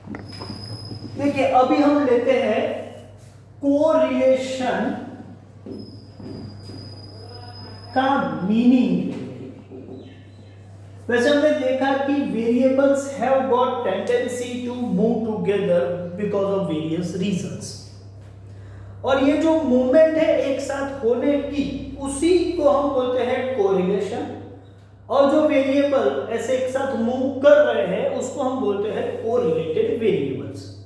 देखिए अभी हम लेते हैं कोरिलेशन का मीनिंग। वैसे हमने देखा कि variables have got tendency to move together because of various reasons, और ये जो मूवमेंट है एक साथ होने की, उसी को हम बोलते हैं कोरिलेशन। और जो वेरिएबल ऐसे एक साथ मूव कर रहे हैं उसको हम बोलते हैं कोरिलेटेड वेरिएबल्स।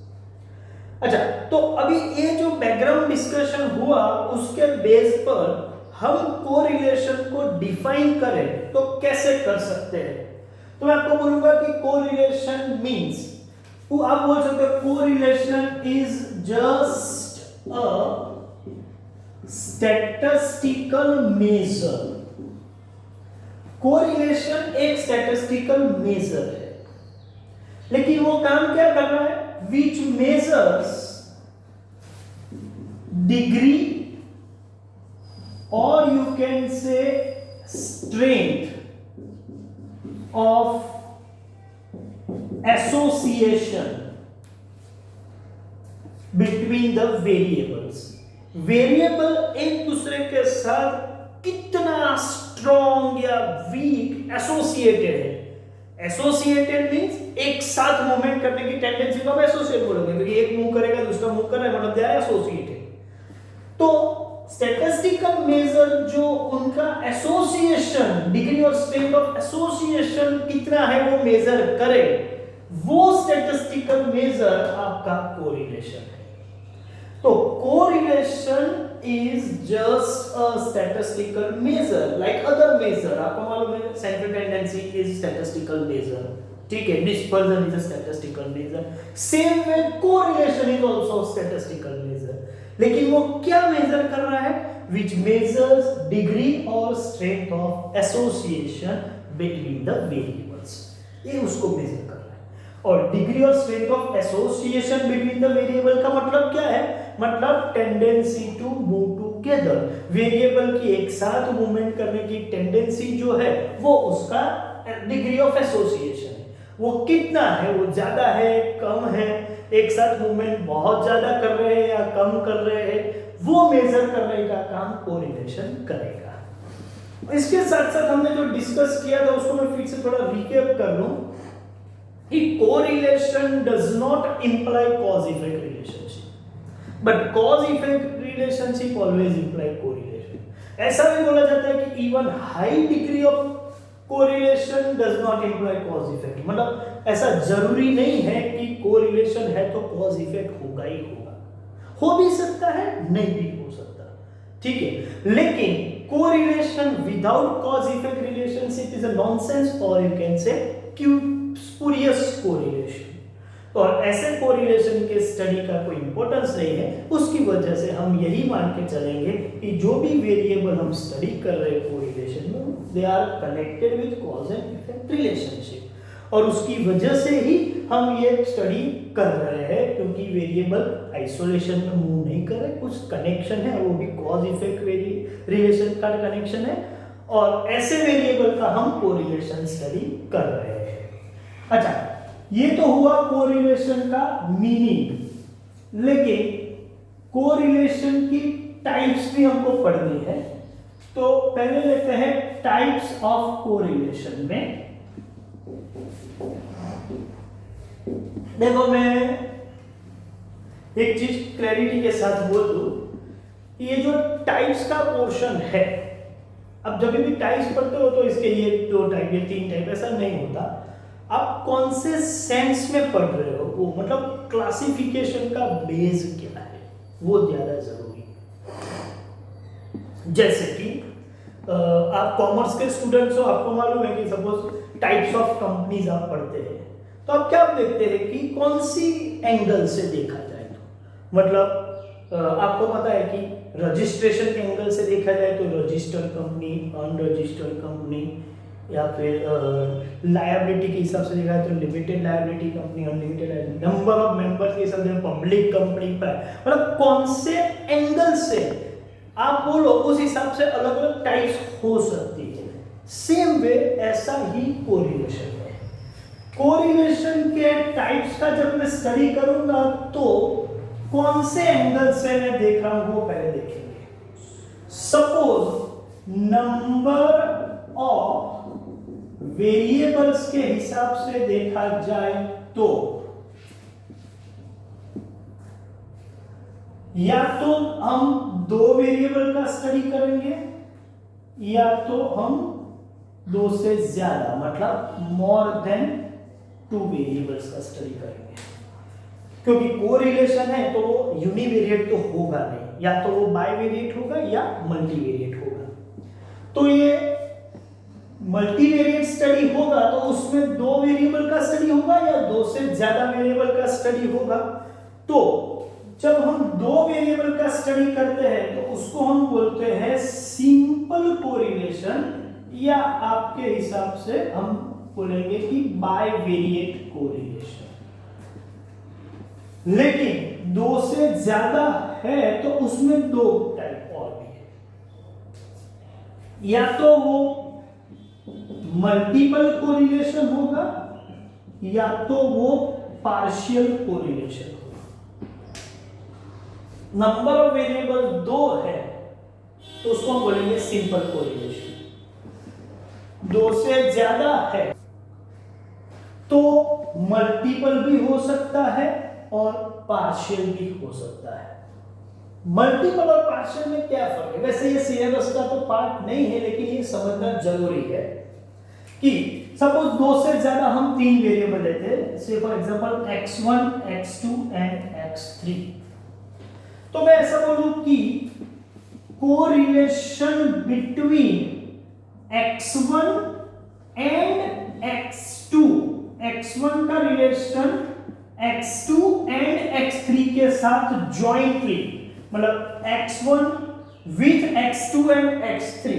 अच्छा, तो अभी ये जो बैकग्राउंड डिस्कशन हुआ उसके बेस पर हम कोरिलेशन को डिफाइन करें तो कैसे कर सकते हैं। तो मैं आपको बोलूंगा कि कोरिलेशन मींस, आप बोल सकते हो correlation is just a statistical measure. Correlation एक स्टैटिस्टिकल मेजर है, लेकिन वो काम क्या कर रहा है? Which measures degree or you can say strength of association between the variables। Variable एक दूसरे के साथ कितना स्ट्रॉन्ग या वीक एसोसिएटेड है। एसोसिएटेड मींस एक साथ मूवमेंट करने की टेंडेंसी को आप एसोसिएट बोलोगे, क्योंकि एक मूव करेगा दूसरा मूव कर रहा है, मतलब दे आर एसोसिएटेड। तो स्टैटिस्टिकल मेजर जो उनका एसोसिएशन, डिग्री और स्ट्रेंथ ऑफ एसोसिएशन कितना है वो मेजर करे, वो स्टैटिस्टिकल मेजर आपका कोरिलेशन है। तो correlation is just a statistical measure like other measure। आपको मालूम है central tendency is statistical measure, ठीक है, dispersion is a statistical measure, same way correlation is also statistical measure। लेकिन वो क्या मेजर कर रहा है? which measures degree or strength of association between the variables, ये उसको मेजर कर रहा है। और डिग्री और strength of association between the variable का मतलब क्या है? मतलब tendency to move together. Variable की एक साथ मूवमेंट करने की टेंडेंसी जो है वो उसका डिग्री ऑफ एसोसिएशन है। वो कितना है? वो ज्यादा है, कम है, एक साथ मूवमेंट बहुत ज्यादा कर रहे हैं या कम कर रहे हैं, वो मेजर करने का काम कोरिलेशन करेगा। इसके साथ साथ हमने जो डिस्कस किया था उसको मैं फिर से थोड़ा रिकैप कर लूं कि correlation does not imply cause effect relationship, but cause effect relationship always imply correlation. ऐसा भी बोला जाता है कि even high degree of correlation does not imply cause effect, मतलब ऐसा जरूरी नहीं है कि कोरिलेशन है तो कॉज इफेक्ट होगा ही होगा, हो भी सकता है, नहीं भी हो सकता, ठीक है। लेकिन correlation without cause effect relationship is a nonsense, और you can say spurious correlation. तो और ऐसे कोरिलेशन के स्टडी का कोई इंपॉर्टेंस नहीं है, उसकी वजह से हम यही मान के चलेंगे कि जो भी वेरिएबल हम स्टडी कर रहे हैं कोरिलेशन में, they are connected with cause and effect relationship, और उसकी वजह से ही हम ये स्टडी कर रहे हैं, क्योंकि वेरिएबल आइसोलेशन में मूव नहीं कर रहे, कुछ कनेक्शन है, वो भी कॉज इफेक्ट रिलेशन का कनेक्शन है, और ऐसे वेरिएबल का हम कोरिलेशन स्टडी कर रहे हैं। अच्छा, ये तो हुआ कोरिलेशन का मीनिंग, लेकिन कोरिलेशन की टाइप्स भी हमको पढ़नी है। तो पहले लेते हैं टाइप्स ऑफ कोरिलेशन में। देखो, मैं एक चीज क्लैरिटी के साथ बोल दूं, ये जो टाइप्स का पोर्शन है, अब जब भी टाइप्स पढ़ते हो तो इसके ये 2 टाइप, ये 3 टाइप, ऐसा नहीं होता। आप कौन से सेंस में पढ़ रहे हो, वो मतलब क्लासिफिकेशन का बेस क्या है, वो ज्यादा जरूरी है। जैसे कि आप कॉमर्स के स्टूडेंट्स हो, आपको मालूम है कि सपोज टाइप्स ऑफ कंपनीज आप पढ़ते हैं, तो आप क्या देखते हैं कि कौन सी एंगल से देखा जाए, तो मतलब आपको पता है कि रजिस्ट्रेशन के एंगल से देखा जाए तो रजिस्टर्ड कंपनी, अनरजिस्टर्ड कंपनी, या फिर लायबिलिटी के हिसाब से देखा जाए तो limited liability company, unlimited, number of members के हिसाब से पब्लिक कंपनी, मतलब कौन से एंगल से आप बोलो उस हिसाब से अलग अलग टाइप्स हो सकती है। सेम वे ऐसा ही कोरिलेशन है। कोरिलेशन के टाइप्स का जब मैं स्टडी करूंगा तो कौन से एंगल से मैं देख रहा हूं वो पहले देखेंगे। सपोज नंबर ऑफ वेरिएबल्स के हिसाब से देखा जाए तो या तो हम दो वेरिएबल का स्टडी करेंगे या तो हम दो से ज्यादा मतलब मोर देन टू वेरिएबल्स का स्टडी करेंगे, क्योंकि कोरिलेशन है तो वो यूनिवेरिएट तो होगा नहीं, या तो वो बाइवेरिएट होगा या मल्टीवेरिएट होगा। तो ये मल्टीवेरिएट स्टडी होगा तो उसमें दो वेरिएबल का स्टडी होगा या दो से ज्यादा वेरिएबल का स्टडी होगा। तो जब हम दो वेरिएबल का स्टडी करते हैं तो उसको हम बोलते हैं सिंपल कोरिलेशन, या आपके हिसाब से हम बोलेंगे कि बाइवेरिएट कोरिलेशन। लेकिन दो से ज्यादा है तो उसमें दो टाइप और भी है, या तो वो मल्टीपल कोरिलेशन होगा या तो वो पार्शियल कोरिलेशन होगा। नंबर ऑफ वेरिएबल दो है तो उसको हम बोलेंगे सिंपल कोरिलेशन। दो से ज्यादा है तो मल्टीपल भी हो सकता है और पार्शियल भी हो सकता है। मल्टीपल और पार्शियल में क्या फर्क है? वैसे ये सिलेबस का तो पार्ट नहीं है, लेकिन ये समझना जरूरी है कि सपोज दो से ज्यादा हम तीन वेरिएबल लेते हैं, से for example x1, x2 and x3। तो मैं ऐसा बोलूं कि correlation between x1 and x2, x1 का रिलेशन x2 एंड x3 के साथ जॉइंटली, मतलब x1 with x2 and x3,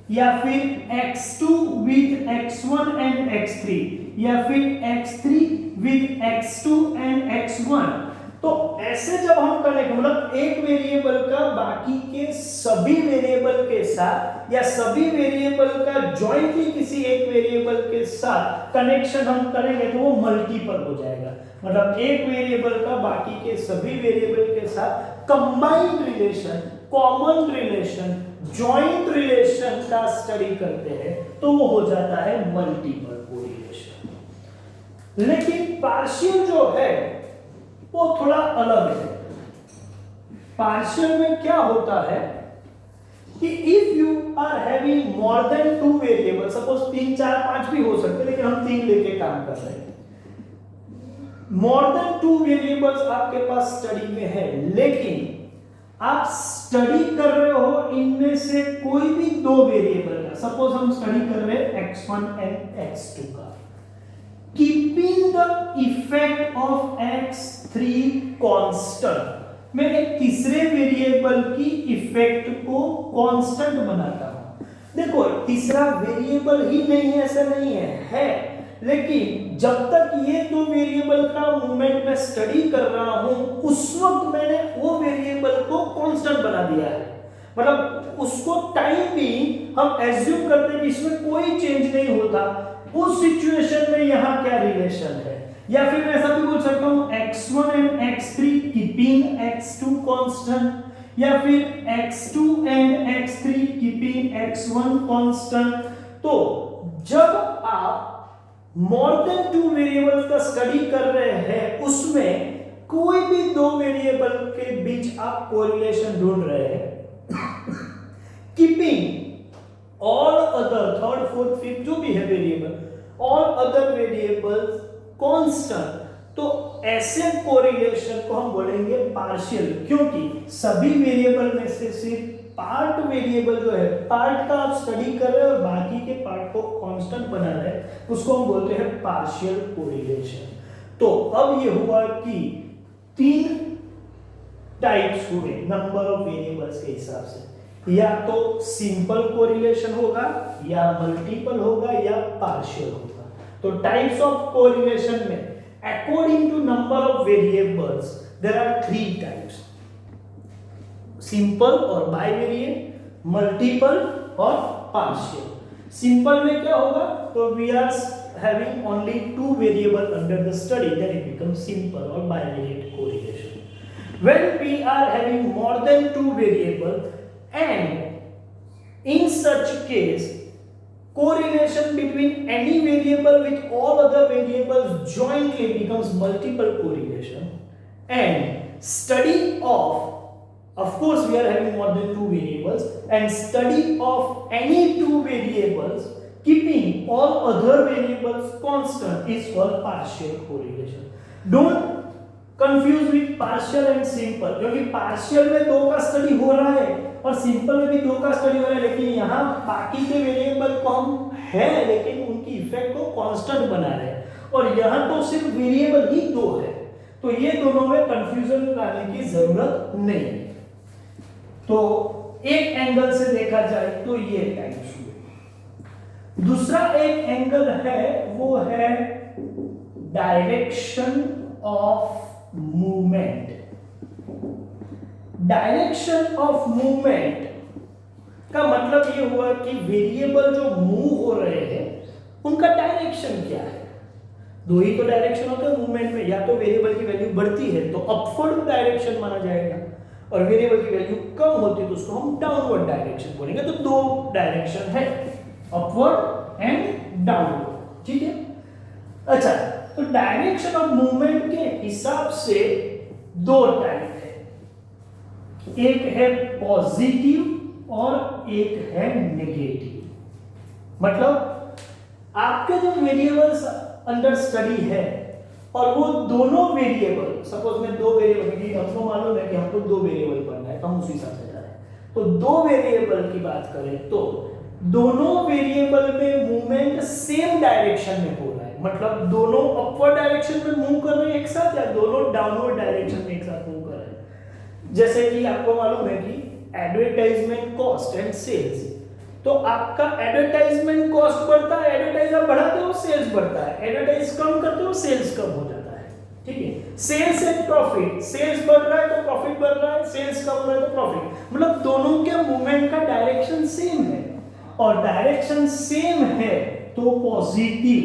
या फिर x2 with x1 and x3, या फिर x3 with x2 and x1। तो ऐसे जब हम कनेक्ट, मतलब एक वेरिएबल का बाकी के सभी वेरिएबल के साथ या सभी वेरिएबल का जॉइंटली किसी एक वेरिएबल के साथ कनेक्शन हम करेंगे तो वो मल्टीपल हो जाएगा। मतलब एक वेरिएबल का बाकी के सभी वेरिएबल के साथ combined relation, common relation, joint relation का स्टडी करते हैं तो वो हो जाता है मल्टीपल कोरिलेशन। लेकिन पार्शियल जो है वो थोड़ा अलग है। पार्शियल में क्या होता है कि if you are having more than two variable, suppose 3, 4, 5 भी हो सकते हैं, लेकिन हम 3 लेके काम कर रहे हैं। मोर देन टू वेरिएबल्स आपके पास स्टडी में है, लेकिन आप स्टडी कर रहे हो इनमें से कोई भी दो वेरिएबल का। सपोज हम स्टडी कर रहे हैं x1 एंड x2 का, keeping the effect of x3 constant. मैं एक तीसरे वेरिएबल की इफेक्ट को कांस्टेंट बनाता हूं। देखो तीसरा वेरिएबल ही नहीं है ऐसा नहीं है, लेकिन जब तक ये दो वेरिएबल का मूवमेंट मैं स्टडी कर रहा हूं उस वक्त मैंने वो वेरिएबल को कांस्टेंट बना दिया है। मतलब उसको टाइम भी हम एज्यूम करते हैं कि इसमें कोई चेंज नहीं होता। उस सिचुएशन में यहां क्या रिलेशन है, या फिर मैं ऐसा भी बोल सकता हूं x1 and x3 keeping x2 constant, या फिर x2 and x3 keeping x1 constant. तो जब आप मोर देन टू वेरिएबल्स का स्टडी कर रहे हैं उसमें कोई भी दो वेरिएबल के बीच आप कोरिलेशन ढूंढ रहे हैं, keeping all other third fourth fifth जो भी है variable, all other variables constant, तो ऐसे कोरिलेशन को हम बोलेंगे पार्शियल, क्योंकि सभी वेरिएबल में से सिर्फ पार्ट वेरिएबल जो है, पार्ट का आप स्टडी कर रहे हैं और बाकी के पार्ट को कांस्टेंट बना रहे हैं, उसको हम बोलते हैं पार्शियल कोरिलेशन। तो अब ये हुआ कि 3 टाइप्स हुए नंबर ऑफ वेरिएबल्स के हिसाब से, या तो सिंपल कोरिलेशन होगा या मल्टीपल होगा या पार्शियल होगा। तो टाइप्स ऑफ कोरिलेशन में according to number of variables there are 3 types, simple और बाइवेरिएट, मल्टीपल और पार्शियल। सिंपल में क्या होगा, तो we are having only two variables under the study, then it becomes simple or bivariate correlation. When we are having more than two variables, and in such case correlation between any variable with all other variables jointly becomes multiple correlation, and study of course we are having more than two variables, and study of any two variables keeping all other variables constant is called partial correlation. Don't confuse with partial and simple, क्योंकि partial में दो का study हो रहा है और simple में भी दो का स्टडी हो रहा है, लेकिन यहाँ बाकी के वेरिएबल कम है लेकिन उनकी इफेक्ट को कांस्टेंट बना रहे हैं, और यहाँ तो सिर्फ वेरिएबल ही दो है, तो ये दोनों में कंफ्यूजन लाने की जरूरत नहीं है। तो एक एंगल से देखा जाए तो ये टाइप्स हुए। दूसरा एक एंगल है वो है direction of movement. Direction of movement का मतलब ये हुआ कि वेरिएबल जो मूव हो रहे हैं उनका डायरेक्शन क्या है। दो ही तो डायरेक्शन होता है मूवमेंट में, या तो वेरिएबल की वैल्यू बढ़ती है तो अपवर्ड डायरेक्शन माना जाएगा, और वेरिएबल की वैल्यू कम होती है तो उसको हम डाउनवर्ड डायरेक्शन बोलेंगे। तो दो डायरेक्शन है, अपवर्ड एंड डाउनवर्ड, ठीक है। अच्छा, तो डायरेक्शन ऑफ मूवमेंट के हिसाब से दो टाइप है, एक है पॉजिटिव और एक है नेगेटिव। मतलब आपके जो वेरिएबल्स अंडर स्टडी है और वो दोनों वेरिएबल, सपोज में दो वेरिएबल, हमको मालूम है कि हमको दो वेरिएबल पढ़ना है तो हम उसी हिसाब से जा रहे हैं, तो दो वेरिएबल की बात करें तो दोनों वेरिएबल में मूवमेंट सेम डायरेक्शन में हो रहा है, मतलब दोनों अपवर्ड डायरेक्शन में मूव कर रहे हैं एक साथ, या दोनों डाउनवर्ड डायरेक्शन में एक साथ मूव कर रहे हैं। जैसे कि आपको मालूम है कि एडवर्टाइजमेंट कॉस्ट एंड सेल्स, तो आपका एडवर्टाइजमेंट कॉस्ट बढ़ता है, एडवर्टाइज आप बढ़ाते हो सेल्स बढ़ता है, एडवर्टाइज कम करते हो सेल्स कम हो जाता है, ठीक है। सेल्स एंड प्रॉफिट, सेल्स बढ़ रहा है तो प्रॉफिट बढ़ रहा है, सेल्स कम हो रहा है तो प्रॉफिट, मतलब दोनों के मूवमेंट का डायरेक्शन सेम है, और डायरेक्शन सेम है तो positive,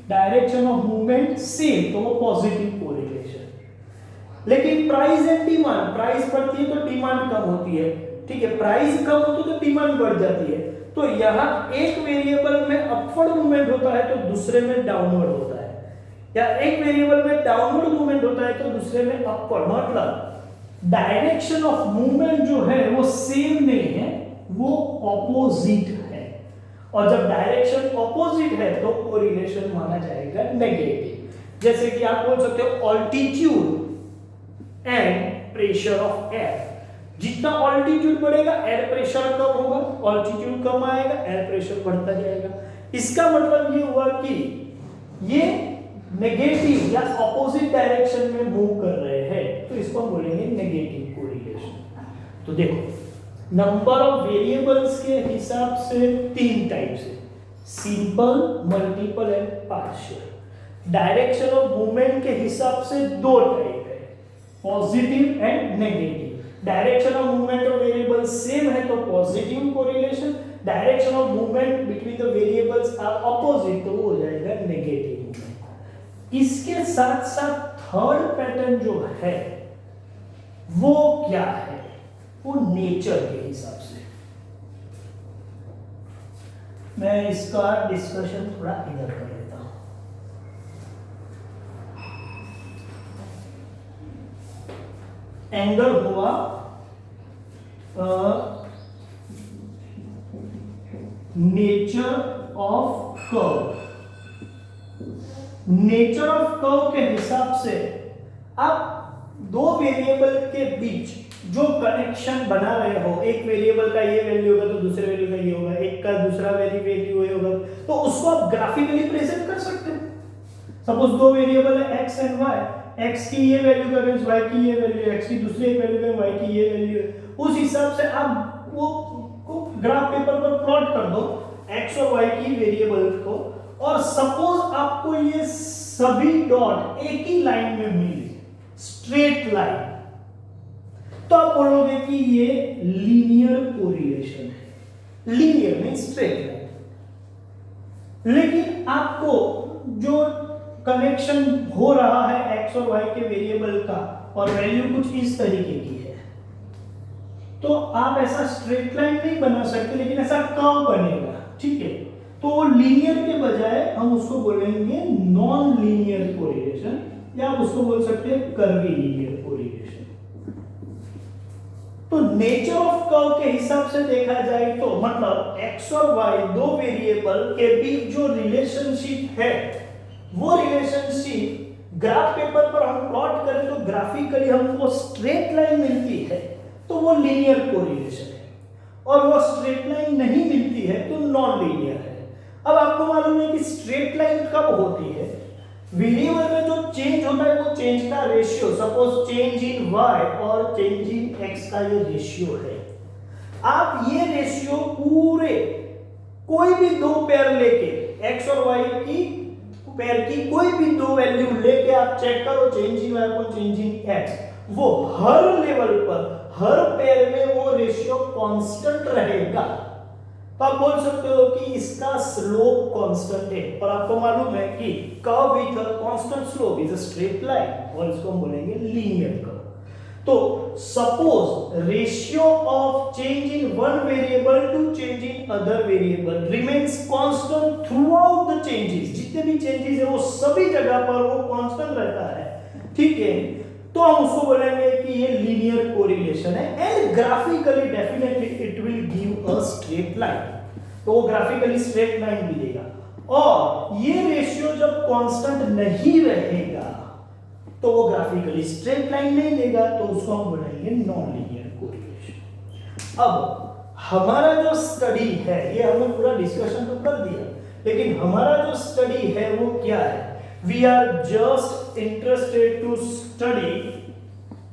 direction of movement same तो वो पॉजिटिव कोरिलेशन। लेकिन प्राइस एंड डिमांड, प्राइस बढ़ती है तो डिमांड कम होती है, ठीक है, प्राइस कम होती है तो डिमांड बढ़ जाती है, तो यहाँ एक वेरिएबल में अपवर्ड मूवमेंट होता है तो दूसरे में डाउनवर्ड होता है, या एक वेरिएबल में डाउनवर्ड मूवमेंट होता है तो दूसरे में अपवर्ड, मतलब डायरेक्शन ऑफ मूवमेंट जो है वो सेम नहीं है, वो ऑपोजिट है, और जब डायरेक्शन ऑपोजिट है तो कोरिलेशन माना जाएगा नेगेटिव। जैसे कि आप बोल सकते हो altitude and pressure of air, जितना ऑल्टीट्यूड बढ़ेगा एयर प्रेशर कम होगा, ऑल्टीट्यूड कम आएगा एयर प्रेशर बढ़ता जाएगा। इसका मतलब ये हुआ कि ये नेगेटिव या ऑपोजिट डायरेक्शन में मूव कर रहे हैं, तो इसको हम बोलेंगे नेगेटिव कोरिलेशन। तो देखो, नंबर ऑफ वेरिएबल्स के हिसाब से तीन टाइप्स है, simple, multiple and partial. Direction of movement के हिसाब से दो टाइप है, positive and negative. Direction of movement of variables same है तो positive correlation, direction of movement between the variables are opposite तो वो हो जाएगा नेगेटिव मूवमेंट। इसके साथ साथ थर्ड पैटर्न जो है वो क्या है, वो नेचर के हिसाब से। मैं इसका डिस्कशन थोड़ा इधर कर लेता हूं। एंगल हुआ nature of curve. Nature of curve के हिसाब से आप दो वेरिएबल के बीच जो कनेक्शन बना रहे हो, एक वेरिएबल का ये वैल्यू होगा तो दूसरे वैल्यू का ये होगा, एक का दूसरा वैल्यू ये होगा, तो उसको आप ग्राफिकली प्रेजेंट कर सकते हो। सपोज दो वेरिएबल है x एंड y, x की ये वैल्यू का अगेंस्ट y की ये वैल्यू, x की दूसरी एक वैल्यू का y की ये वैल्यू है, उस हिसाब से आप वो ग्राफ पेपर पर प्लॉट कर दो x और y की वेरिएबल को, और सपोज आपको ये सभी डॉट एक ही लाइन में मिले, स्ट्रेट लाइन, तो आप बोलोगे कि ये लीनियर कोरिलेशन है। Linear means straight line. लेकिन आपको जो कनेक्शन हो रहा है एक्स और वाई के वेरिएबल का और वैल्यू कुछ इस तरीके की है, तो आप ऐसा स्ट्रेट लाइन नहीं बना सकते, लेकिन ऐसा कर्व बनेगा, ठीक है। तो लीनियर के बजाय हम उसको बोलेंगे नॉन लीनियर कोरिलेशन, या आप उसको बोल सकते हैं कर्वी लीनियर कोरिलेशन। तो नेचर ऑफ कर्व के हिसाब से देखा जाए तो मतलब एक्स और वाई दो वेरिएबल के बीच जो रिलेशनशिप है, वो रिलेशनशिप ग्राफ पेपर पर हम प्लॉट करें तो ग्राफिकली हमको स्ट्रेट लाइन मिलती है, तो वो लीनियर कोरिलेशन है, और वो स्ट्रेट लाइन नहीं मिलती है तो नॉन लीनियर है। अब आपको मालूम है कि स्ट्रेट लाइन कब होती है, वेरिएबल में जो चेंज होता है वो चेंज का ratio, suppose change in y और चेंज इन x का ये रेशियो है। आप ये रेशियो पूरे कोई भी दो पेयर लेके x और y की पेयर की कोई भी दो वैल्यू लेके आप चेक करो चेंज इन y और चेंज इन x, वो हर लेवल पर हर पेयर में वो रेशियो कांस्टेंट रहेगा। तो आप बोल सकते हो कि इसका स्लोप कांस्टेंट है, और आपको मालूम है कि curve with a constant slope is a straight line, और इसको हम बोलेंगे लीनियर कर्व। तो suppose ratio of change in one variable to change in other variable remains constant throughout the changes, जितने भी चेंजेस है वो सभी जगह पर वो कांस्टेंट रहता है, ठीक है। तो हम उसको बोलेंगे कि ये लीनियर कोरिलेशन है, and graphically definitely it will give a straight line, तो वो ग्राफिकली स्ट्रेट लाइन भी देगा। और ये रेशियो जब कांस्टेंट नहीं रहेगा तो वो ग्राफिकली स्ट्रेट लाइन नहीं देगा, तो उसको हम बोलेंगे नॉन लीनियर कोरिलेशन। अब हमारा जो स्टडी है, ये हमने पूरा डिस्कशन तो कर दिया, लेकिन हमारा जो स्टडी है वो क्या है, we are just interested to study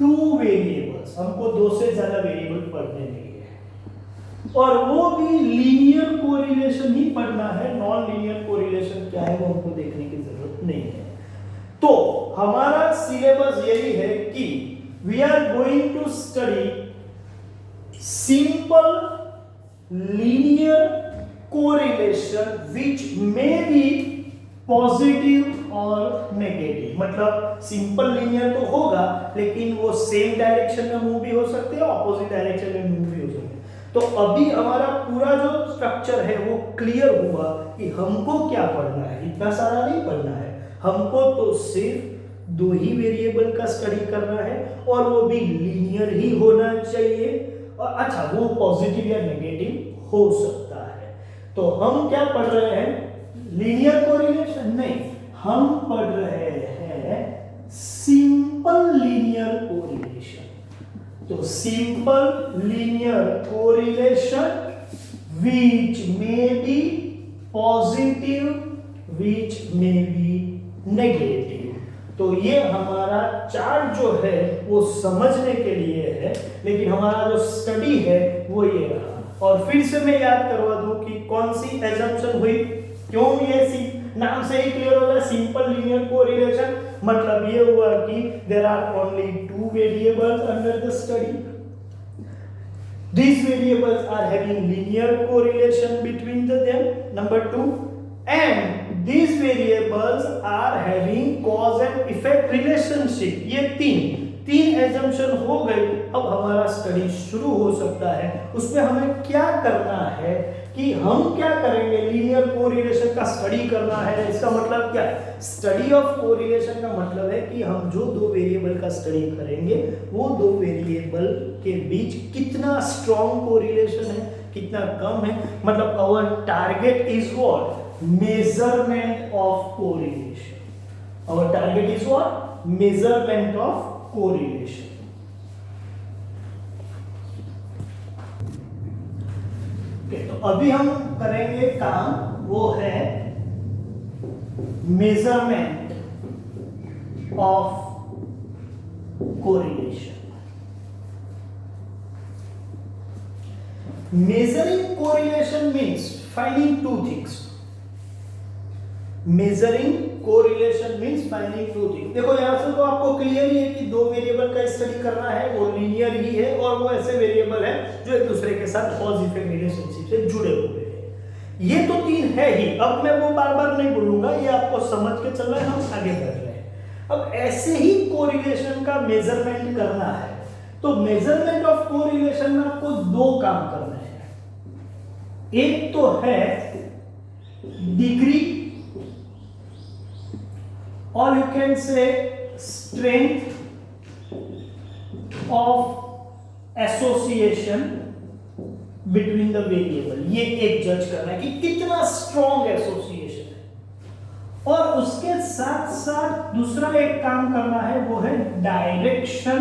two variables, हमको दो से ज्यादा वेरिएबल पढ़ने नहीं है, और वो भी लीनियर कोरिलेशन ही पढ़ना है, नॉन लीनियर कोरिलेशन क्या है वो हमको देखने की जरूरत नहीं है। तो हमारा सिलेबस यही है कि we are going to study simple linear correlation which may be positive और नेगेटिव, मतलब सिंपल लीनियर तो होगा लेकिन वो सेम डायरेक्शन में मूव भी हो सकते हैं, ऑपोजिट डायरेक्शन में मूव भी हो सकते हैं। तो अभी हमारा पूरा जो स्ट्रक्चर है वो क्लियर हुआ कि हमको क्या पढ़ना है, इतना सारा नहीं पढ़ना है, हमको तो सिर्फ दो ही वेरिएबल का स्टडी करना है, और वो भी लीनियर ही होना चाहिए, और अच्छा वो पॉजिटिव या नेगेटिव हो सकता है। तो हम क्या पढ़ रहे हैं, लीनियर कोरिलेशन नहीं, हम पढ़ रहे हैं सिंपल लीनियर कोरिलेशन। तो simple linear correlation which may be positive, which may be negative। तो ये हमारा चार्ट जो है वो समझने के लिए है, लेकिन हमारा जो स्टडी है वो ये रहा। और फिर से मैं याद करवा दूं कि कौन सी एजम्पशन हुई, क्यों ये नाम से ही क्लियर होगा, सिंपल लीनियर कोरिलेशन मतलब ये हुआ कि there are only two variables under the study, these variables are having linear correlation between them, number 2, and these variables are having cause and effect relationship। ये तीन एजम्पशन हो गई। अब हमारा स्टडी शुरू हो सकता है। उसमें हमें क्या करना है कि हम क्या करेंगे, लीनियर कोरिलेशन का स्टडी करना है। इसका मतलब क्या, स्टडी ऑफ कोरिलेशन का मतलब है कि हम जो दो वेरिएबल का स्टडी करेंगे वो दो वेरिएबल के बीच कितना स्ट्रॉन्ग कोरिलेशन है, कितना कम है। मतलब our target is what, measurement of correlation. Our target is what, measurement of correlation. तो अभी हम करेंगे काम, वो है measurement of correlation. Measuring correlation means finding two things. Measuring correlation means finding two things. देखो यहाँ से तो आपको क्लियर ही है कि दो वेरिएबल का स्टडी करना है, वो लीनियर ही है और वो ऐसे वेरिएबल है जो एक दूसरे के साथ कॉज इफेक्ट रिलेशनशिप से जुड़े हुए हैं। ये तो 3 है ही, अब मैं वो बार बार नहीं बोलूंगा, ये आपको समझ के चलना है, हम आगे बढ़ रहे हैं। अब ऐसे ही कोरिलेशन का मेजरमेंट करना है, तो मेजरमेंट ऑफ कोरिलेशन में आपको 2 काम करने हैं। एक तो है डिग्री और you can say strength of association between the variable, ये एक जज करना है कि कितना स्ट्रॉन्ग एसोसिएशन है। और उसके साथ साथ दूसरा एक काम करना है, वो है डायरेक्शन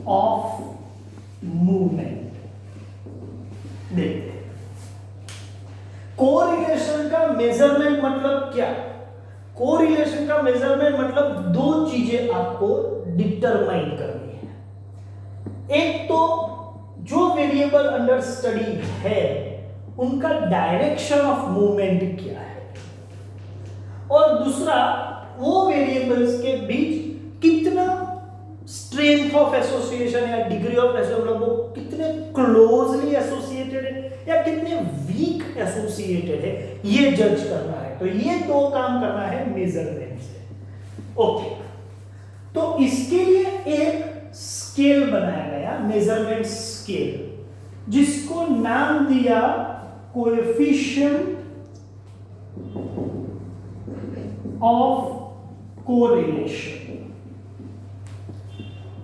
ऑफ मूवमेंट। देखते हैं कोरिलेशन का मेजरमेंट मतलब क्या। कोरिलेशन का मेजरमेंट मतलब 2 चीजें आपको डिटरमाइन करनी है। एक तो जो वेरिएबल अंडर स्टडी है उनका डायरेक्शन ऑफ मूवमेंट क्या है, और दूसरा वो वेरिएबल्स के बीच कितना स्ट्रेंथ ऑफ एसोसिएशन या डिग्री ऑफ एसोसिएशन, वो कितने क्लोजली एसोसिएटेड है या कितने वीक एसोसिएटेड है, ये जज करना है। तो ये 2 काम करना है मेजरमेंट से। ओके, तो इसके लिए एक स्केल बनाया गया, मेजरमेंट स्केल, जिसको नाम दिया coefficient of correlation.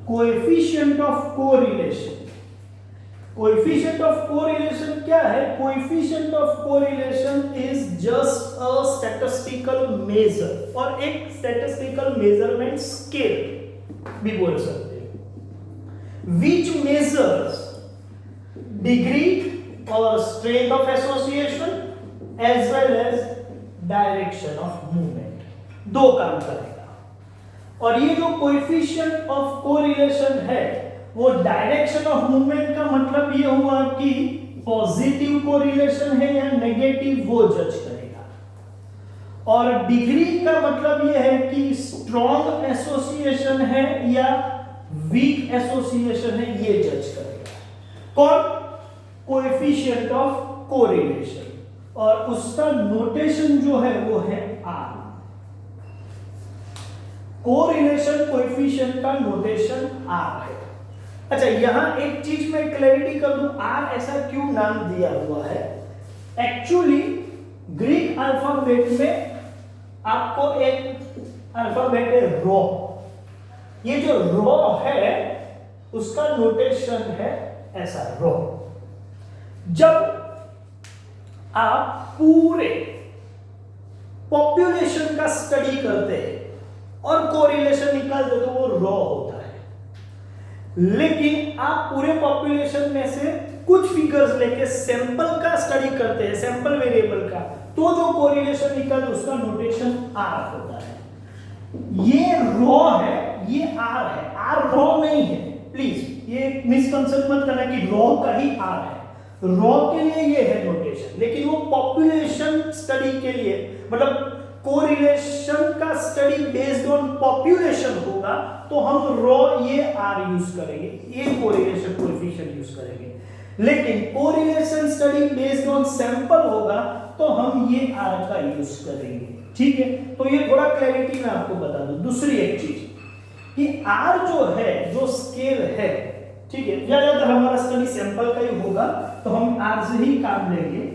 Coefficient of correlation, coefficient of correlation क्या है? Coefficient of correlation is just a statistical measure, और एक स्टैटिस्टिकल मेजरमेंट स्केल भी बोल सकते हैं, which measures degree or strength of association as well as direction of movement। 2 काम करेगा। और ये जो कोएफिशिएंट ऑफ कोरिलेशन है वो डायरेक्शन ऑफ मूवमेंट का मतलब ये हुआ कि पॉजिटिव कोरिलेशन है या नेगेटिव, वो जज करेगा। और डिग्री का मतलब ये है कि स्ट्रॉन्ग एसोसिएशन है या वीक एसोसिएशन है, ये जज करेगा। कौन? कोएफिशिएंट ऑफ कोरिलेशन, और उसका नोटेशन जो है वो है आर। कोरिलेशन कोएफिशिएंट का नोटेशन आर है। अच्छा, यहां एक चीज मैं क्लैरिटी कर दूं, आर ऐसा क्यों नाम दिया हुआ है? एक्चुअली ग्रीक अल्फाबेट में आपको एक अल्फाबेट है रॉ। ये जो रॉ है उसका नोटेशन है ऐसा रॉ। जब आप पूरे पॉपुलेशन का स्टडी करते हैं और कोरिलेशन निकालते तो वो रॉ होता है, लेकिन आप पूरे पॉपुलेशन में से कुछ फिगर्स लेके सैंपल का स्टडी करते हैं, सैंपल वेरिएबल का, तो जो कोरिलेशन निकलता उसका नोटेशन आर होता है। ये रॉ है, ये आर है, आर रॉ नहीं है, प्लीज ये मिसकंसेप्ट मत करना कि रॉ का ही आर है। रॉ के लिए ये है नोटेशन, लेकिन वो पॉपुलेशन स्टडी के लिए, मतलब कोरिलेशन का स्टडी बेस्ड ऑन पॉपुलेशन होगा तो हम रॉ ये आर यूज करेंगे, ये कोरिलेशन कोएफिशिएंट यूज करेंगे। लेकिन correlation study based on sample होगा तो हम ये आर का यूज करेंगे। ठीक है, तो ये थोड़ा क्लैरिटी मैं आपको बता दूं। दूसरी एक चीज कि आर जो है, जो स्केल है, ठीक है, ज्यादातर हमारा स्टडी सैंपल का ही होगा तो हम आर से ही काम लेंगे।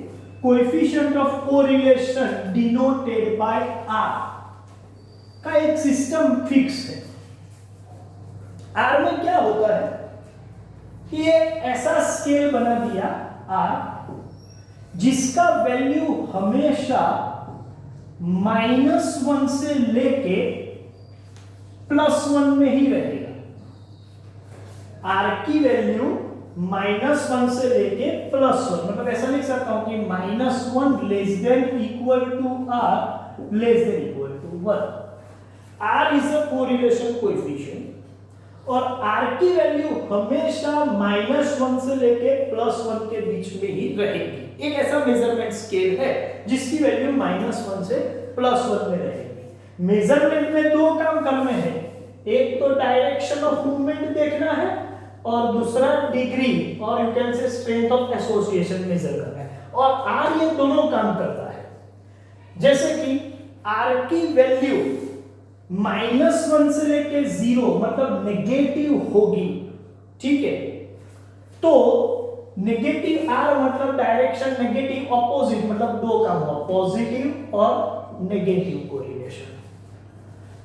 Coefficient of correlation denoted by R का एक सिस्टम फिक्स है। आर में क्या होता है कि ये ऐसा स्केल बना दिया आर जिसका वैल्यू हमेशा -1 से लेके +1 में ही रहेगा। आर की वैल्यू -1 से लेके +1, मतलब ऐसा लिख सकता हूं कि -1 less than equal to R less than equal to 1। R is a correlation coefficient और आर की वैल्यू हमेशा -1 से लेके +1 के बीच में ही रहेगी। एक ऐसा मेजरमेंट स्केल है जिसकी वैल्यू -1 से +1 में रहेगी। मेजरमेंट में 2 काम करने हैं, एक तो डायरेक्शन ऑफ मूवमेंट देखना है और दूसरा डिग्री और you can say strength of association measure करना है। और R ये दोनों काम करता है। जैसे कि R की वैल्यू -1 से लेके 0 मतलब नेगेटिव होगी, ठीक है। तो नेगेटिव R मतलब डायरेक्शन नेगेटिव, ऑपोजिट मतलब दो काम हुआ, पॉजिटिव और नेगेटिव कोरिलेशन।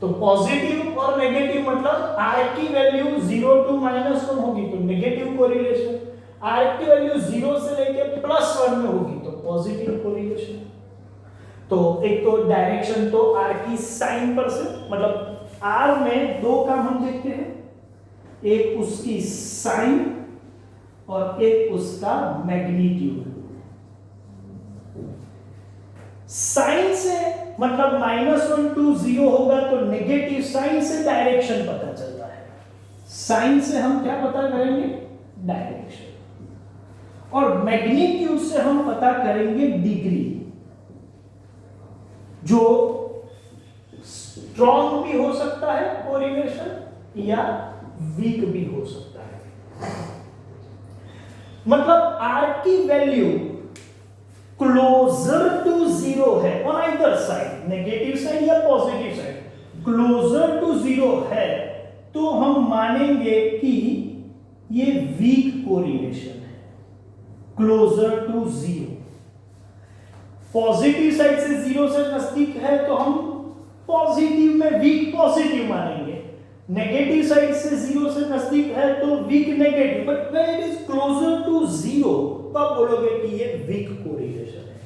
तो पॉजिटिव और नेगेटिव मतलब R की वैल्यू 0 to -1 होगी तो नेगेटिव कोरिलेशन, R की वैल्यू 0 से लेके +1 में होगी तो पॉजिटिव कोरिलेशन। तो एक तो डायरेक्शन तो R की साइन पर से, मतलब R में दो काम हम देखते हैं, एक उसकी साइन और एक उसका मैग्नीट्यूड। साइन से मतलब -1 to 0 होगा तो नेगेटिव, साइन से डायरेक्शन पता चलता है। साइन से हम क्या पता करेंगे? डायरेक्शन। और मैग्नीट्यूड से हम पता करेंगे डिग्री, जो स्ट्रॉन्ग भी हो सकता है कोरिलेशन या वीक भी हो सकता है। मतलब R की वैल्यू क्लोजर टू 0 है on either side, negative side या पॉजिटिव साइड, क्लोजर टू 0 है तो हम मानेंगे कि ये वीक कोरिलेशन है। क्लोजर टू 0, पॉजिटिव साइड से 0 से नजदीक है तो हम पॉजिटिव में वीक पॉजिटिव मानेंगे, नेगेटिव साइड से 0 से नजदीक है तो weak negative, but when it is closer to 0 तो आप बोलोगे कि ये वीक कोरिलेशन है।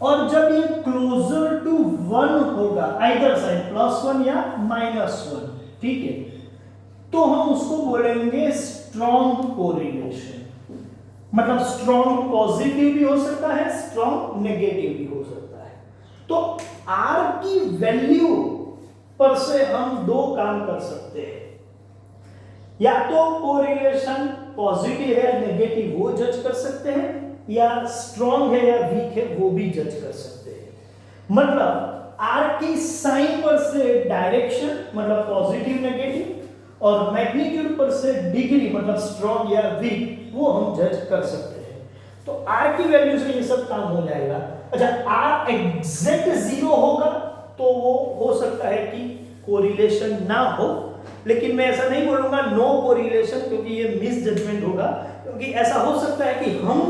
और जब ये क्लोजर टू 1 होगा, आइदर साइड +1 या -1, ठीक है, तो हम उसको बोलेंगे स्ट्रॉन्ग कोरिलेशन। मतलब स्ट्रॉन्ग पॉजिटिव भी हो सकता है, स्ट्रॉन्ग नेगेटिव भी हो सकता है। तो R की वैल्यू पर से हम दो काम कर सकते हैं, या तो कोरिलेशन पॉजिटिव है नेगेटिव वो जज कर सकते हैं, या स्ट्रॉन्ग है या वीक है वो भी जज कर सकते हैं। मतलब R की साइन पर से डायरेक्शन मतलब पॉजिटिव नेगेटिव, और मैग्नीट्यूड पर से डिग्री मतलब स्ट्रॉन्ग या वीक वो हम जज कर सकते हैं। तो R की वैल्यू से ये सब काम हो जाएगा। अच्छा, R एग्जैक्ट 0 होगा तो वो हो सकता है कि कोरिलेशन ना हो, लेकिन मैं ऐसा नहीं बोलूंगा नो कोरिलेशन, क्योंकि ये मिस जजमेंट होगा। क्योंकि ऐसा हो सकता है कि हम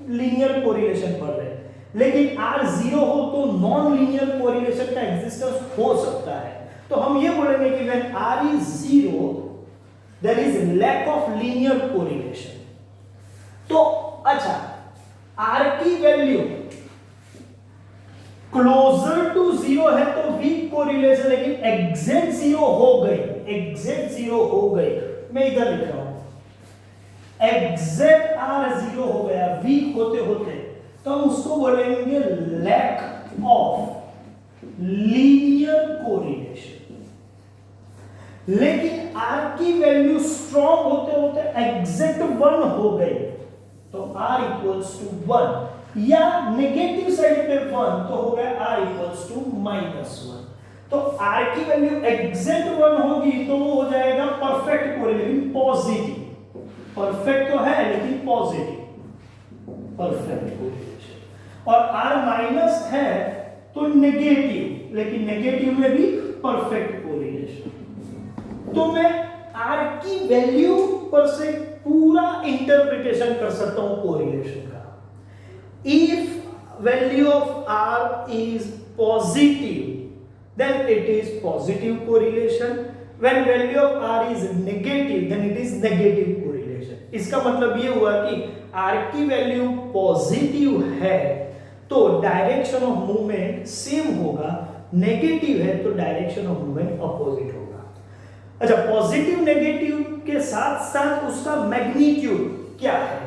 लीनियर कोरिलेशन पढ़ रहे हैं, लेकिन R 0 हो तो नॉन लीनियर कोरिलेशन का एग्जिस्टेंस हो सकता है। तो हम ये बोलेंगे कि when R is 0 there is lack of linear correlation। तो अच्छा, R की वैल्यू क्लोजर टू 0 है तो वीक कोरिलेशन, लेकिन एग्जैक्ट 0 हो गई, एग्जैक्ट 0 हो गई, मैं इधर लिख रहा हूं, एग्जैक्ट R 0 हो गया वीक होते होते, तो हम उसको बोलेंगे लैक ऑफ लीनियर कोरिलेशन। लेकिन R की वैल्यू स्ट्रॉन्ग होते होते एग्जैक्ट 1 हो गई तो R इक्वल्स टू 1, या नेगेटिव साइड पे 1 तो हो गया R इक्वल्स टू -1। तो R की वैल्यू एग्जैक्ट 1 होगी तो वो हो जाएगा परफेक्ट कोरिलेशन, पॉजिटिव। परफेक्ट तो है लेकिन पॉजिटिव, परफेक्ट कोरिलेशन। और R माइनस है तो नेगेटिव, लेकिन नेगेटिव में भी परफेक्ट कोरिलेशन। तो मैं R की वैल्यू पर से पूरा इंटरप्रिटेशन कर सकता हूं कोरिलेशन का। If value of R is positive, then it is positive correlation. When value of R is negative, then it is negative correlation. इसका मतलब ये हुआ कि R की वैल्यू पॉजिटिव है तो डायरेक्शन ऑफ मूवमेंट सेम होगा, नेगेटिव है तो डायरेक्शन ऑफ मूवमेंट अपोजिट होगा। अच्छा, पॉजिटिव नेगेटिव के साथ साथ उसका मैग्नीट्यूड क्या है,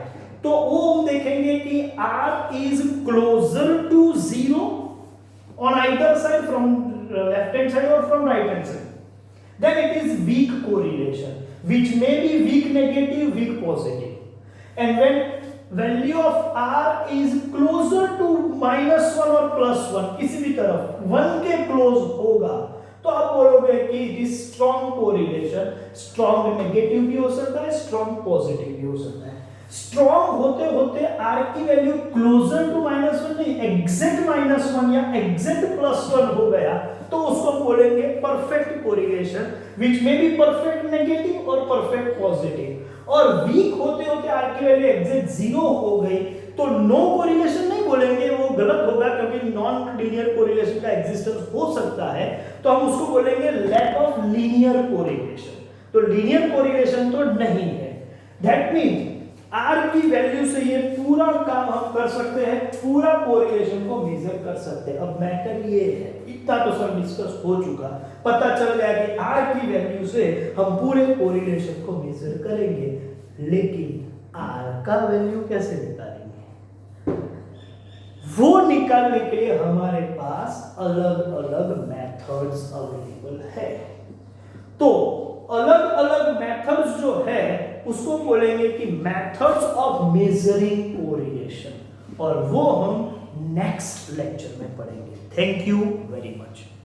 तो वो हम देखेंगे कि R is closer to 0 on either side, from left hand side or from right hand side, then it is weak correlation, which may be weak negative, weak positive. And when value of R is closer to -1 और +1, किसी भी तरफ 1 के close होगा तो आप बोलोगे कि it is strong correlation. Strong negative भी हो सकता है, स्ट्रॉन्ग पॉजिटिव भी हो सकता है। स्ट्रॉन्ग होते होते आर की वैल्यू क्लोजर टू -1 नहीं, एग्जैक्ट -1 या एग्जैक्ट +1 हो गया तो उसको बोलेंगे परफेक्ट कोरिलेशन, विच में बी परफेक्ट नेगेटिव और परफेक्ट पॉजिटिव। और वीक होते होते आर की वैल्यू एग्जैक्ट 0 हो गई तो नो कोरिलेशन नहीं बोलेंगे, वो गलत होगा क्योंकि नॉन लीनियर कोरिलेशन का एग्जिस्टेंस हो सकता है, तो हम उसको बोलेंगे लैक ऑफ लीनियर कोरिलेशन। तो लीनियर कोरिलेशन तो नहीं है। दैट मींस आर की वैल्यू से ये पूरा काम हम कर सकते हैं, पूरा कोरिलेशन को मेजर कर सकते हैं। अब मैटर ये है, इतना तो सब डिस्कस हो चुका, पता चल गया कि आर की वैल्यू से हम पूरे कोरिलेशन को मेजर करेंगे, लेकिन आर का वैल्यू कैसे निकालेंगे? वो निकालने के लिए हमारे पास अलग अलग मेथड्स अवेलेबल है। तो अलग अलग मेथड्स जो है उसको बोलेंगे कि मेथड्स ऑफ मेजरिंग कोरिलेशन, और वो हम नेक्स्ट लेक्चर में पढ़ेंगे। Thank you very much.